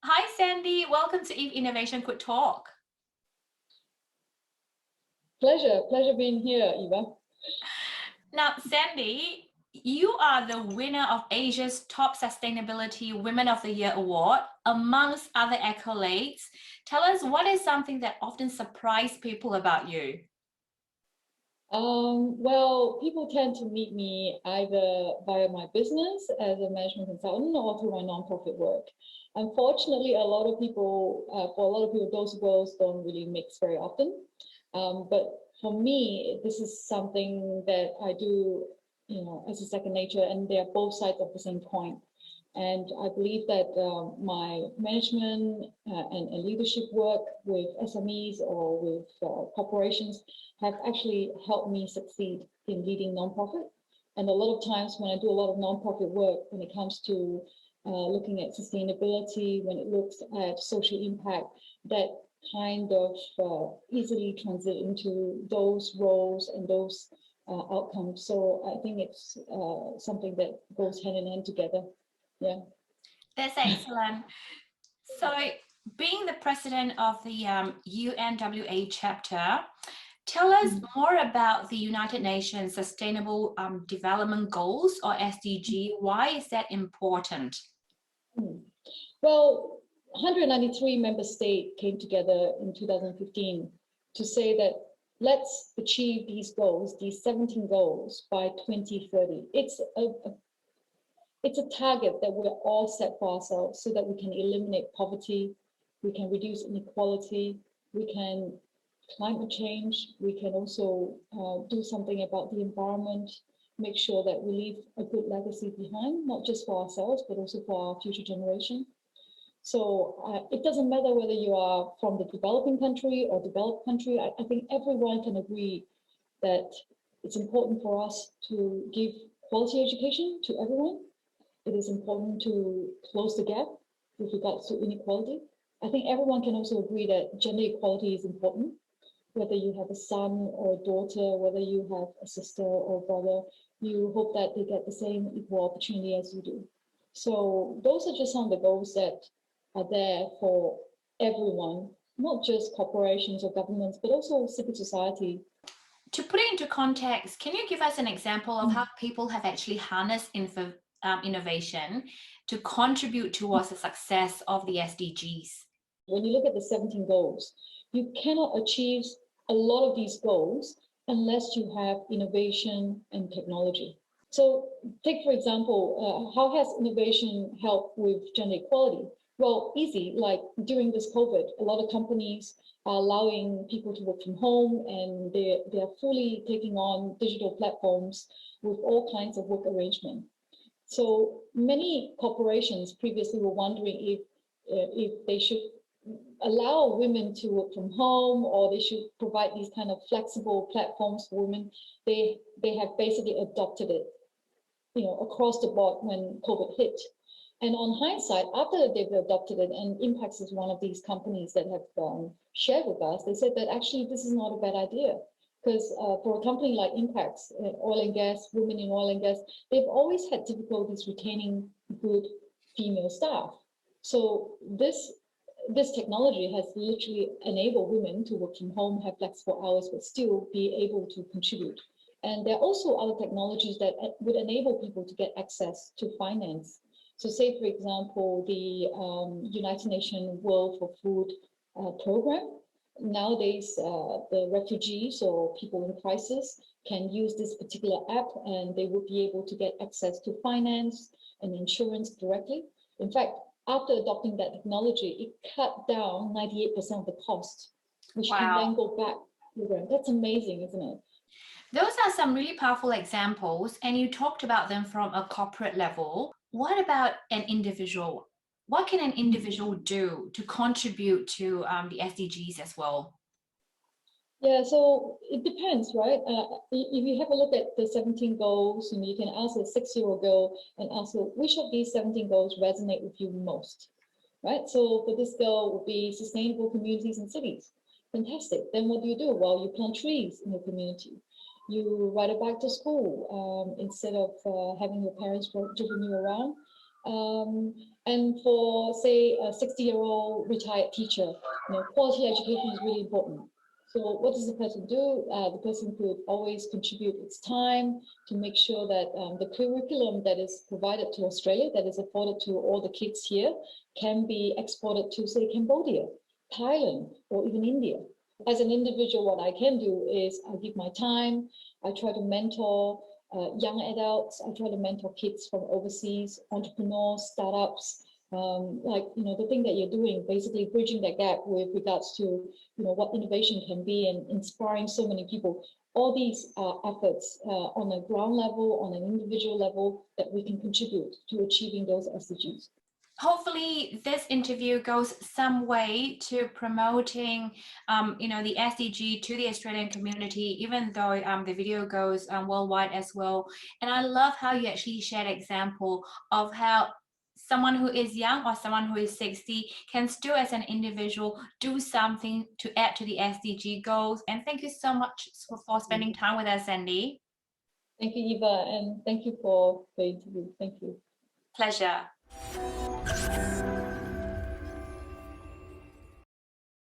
Hi, Sandy. Welcome to Eve Innovation Quick Talk. Pleasure being here, Eva. Now, Sandy, you are the winner of Asia's Top Sustainability Women of the Year Award, amongst other accolades. Tell us, what is something that often surprises people about you? Well, people tend to meet me either via my business as a management consultant or through my nonprofit work. Unfortunately, for a lot of people, those roles don't really mix very often. But for me, this is something that I do, as a second nature, and they are both sides of the same coin. And I believe that my management and leadership work with SMEs or with corporations have actually helped me succeed in leading nonprofit. And a lot of times when I do a lot of nonprofit work, when it comes to looking at sustainability, when it looks at social impact, that kind of easily transit into those roles and those outcomes. So I think it's something that goes hand in hand together. Yeah. That's excellent. So, being the president of the UNWA chapter, tell us more about the United Nations Sustainable Development Goals, or SDG. Why is that important? Well, 193 member states came together in 2015 to say that let's achieve these goals, these 17 goals by 2030. It's a target that we're all set for ourselves so that we can eliminate poverty, we can reduce inequality, we can climate change, we can also do something about the environment, make sure that we leave a good legacy behind, not just for ourselves, but also for our future generation. So it doesn't matter whether you are from the developing country or developed country. I think everyone can agree that it's important for us to give quality education to everyone. It is important to close the gap with regards to inequality. I think everyone can also agree that gender equality is important, whether you have a son or a daughter, whether you have a sister or a brother, you hope that they get the same equal opportunity as you do. So those are just some of the goals that are there for everyone, not just corporations or governments, but also civil society. To put it into context, can you give us an example of how people have actually harnessed innovation to contribute towards the success of the SDGs? When you look at the 17 goals, you cannot achieve a lot of these goals unless you have innovation and technology. So take, for example, how has innovation helped with gender equality? Well, easy, like during this COVID, a lot of companies are allowing people to work from home, and they are fully taking on digital platforms with all kinds of work arrangement. So many corporations previously were wondering if they should allow women to work from home, or they should provide these kind of flexible platforms for women. They have basically adopted it, across the board when COVID hit. And on hindsight, after they've adopted it, and INPEX is one of these companies that have shared with us, they said that actually this is not a bad idea. Because for a company like INPEX, oil and gas, women in oil and gas, they've always had difficulties retaining good female staff. So this technology has literally enabled women to work from home, have flexible hours, but still be able to contribute. And there are also other technologies that would enable people to get access to finance. So say, for example, the United Nations World for Food program. Nowadays, the refugees or people in crisis can use this particular app, and they would be able to get access to finance and insurance directly. In fact, after adopting that technology, it cut down 98% of the cost, which can then go back to them. That's amazing, isn't it? Those are some really powerful examples, and you talked about them from a corporate level. What about an individual? What can an individual do to contribute to the SDGs as well? Yeah, so it depends, right? If you have a look at the 17 goals, you can ask a 6-year-old girl and ask her, which of these 17 goals resonate with you most, right? So for this girl would be sustainable communities and cities. Fantastic. Then what do? Well, you plant trees in your community. You ride a bike to school instead of having your parents driving you around. And for, say, a 60-year-old retired teacher, quality education is really important. So what does the person do? The person could always contribute its time to make sure that the curriculum that is provided to Australia, that is afforded to all the kids here, can be exported to, say, Cambodia, Thailand, or even India. As an individual, what I can do is I give my time, I try to mentor young adults, I try to mentor kids from overseas, entrepreneurs, startups, the thing that you're doing, basically bridging that gap with regards to, what innovation can be and inspiring so many people. All these efforts on a ground level, on an individual level, that we can contribute to achieving those SDGs. Hopefully this interview goes some way to promoting the SDG to the Australian community, even though the video goes worldwide as well. And I love how you actually shared an example of how someone who is young or someone who is 60 can still, as an individual, do something to add to the SDG goals. And thank you so much for spending time with us, Sandy. Thank you, Eva, and thank you for the interview. Thank you. Pleasure.